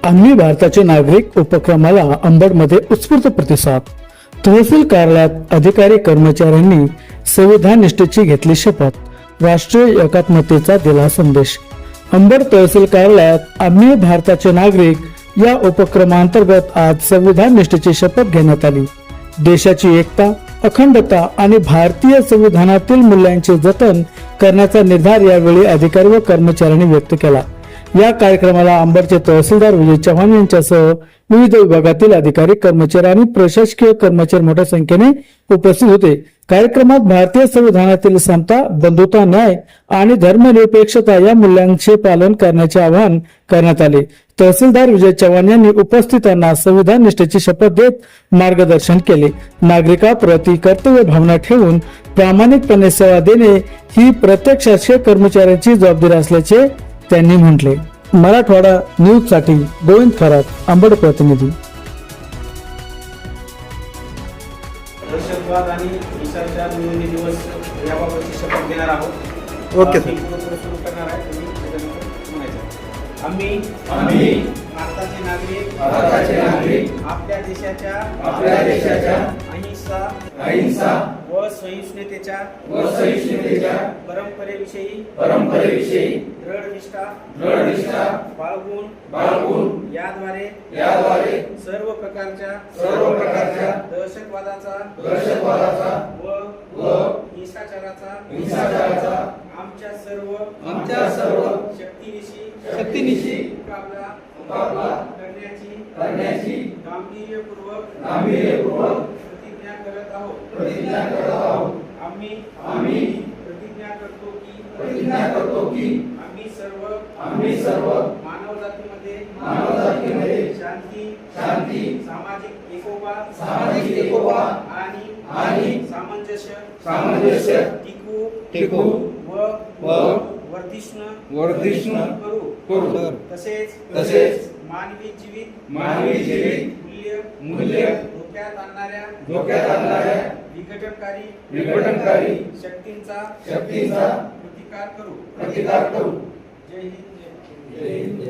आम्ही भारताचे नागरिक उपक्रमाला अंबडमध्ये उत्स्फूर्त प्रतिसाद. तहसील कार्यालयात अधिकारी कर्मचाऱ्यांनी संविधान निष्ठेची घेतली शपथ. राष्ट्रीय एकात्मतेचा दिला संदेश. अंबड तहसील कार्यालयात आम्ही भारताचे नागरिक या उपक्रमांतर्गत आज संविधान निष्ठेची शपथ घेण्यात आली. देशाची एकता, अखंडता आणि भारतीय संविधानातील मूल्यांचे जतन करण्याचा निर्धार यावेळी अधिकारी व कर्मचाऱ्यांनी व्यक्त केला. या कार्यक्रमाला अंबडचे तहसीलदार विजय चव्हाण यांच्यासह विविध विभागातील अधिकारी, कर्मचारी आणि प्रशासकीय कर्मचारी मोठ्या संख्येने उपस्थित होते. कार्यक्रमात भारतीय संविधानातील समता, बंधुता, न्याय आणि धर्मनिरपेक्षता या मूल्यांचे पालन करण्याचे आवाहन करण्यात आले. तहसीलदार विजय चव्हाण यांनी उपस्थितांना संविधान निष्ठेची शपथ देत मार्गदर्शन केले. नागरिकांप्रती कर्तव्य भावना ठेवून प्रामाणिकपणे सेवा देणे ही प्रत्येक शासकीय कर्मचाऱ्यांची जबाबदारी असल्याचे त्यांनी म्हटले. मराठवाडा न्यूज साठी गोविंद खरात, अंबड प्रतिनिधी. दहशतवाद आणि हिंसाचार विरोधी दिवस याबाबतची शपथ घेणार आहोत. Okay sir. सुरू करणार आहे. आम्ही भारताचे नागरिक आपल्या देशाच्या अहिंसा व सहिष्णुतेच्या परंपरेविषयी दृढ निष्ठा बाळगून याद्वारे सर्व प्रकारच्या दहशतवादाचा व हिंसाचाराचा आमच्या सर्व शक्तीनिशी मुकाबला करण्याची गांभीर्यपूर्वक प्रतिज्ञा करत आहोत. आम्ही प्रतिज्ञा करतो की आम्ही सर्व मानव जातीमध्ये शांती, सामाजिक एकोपा आणि सामंजस्य टिकू व वर्धिष्णू करू. तसेच मानवी जीवित मूल्य धोक्यात आणणाऱ्या विघटनकारी शक्तींचा प्रतिकार करू. जय हिंद.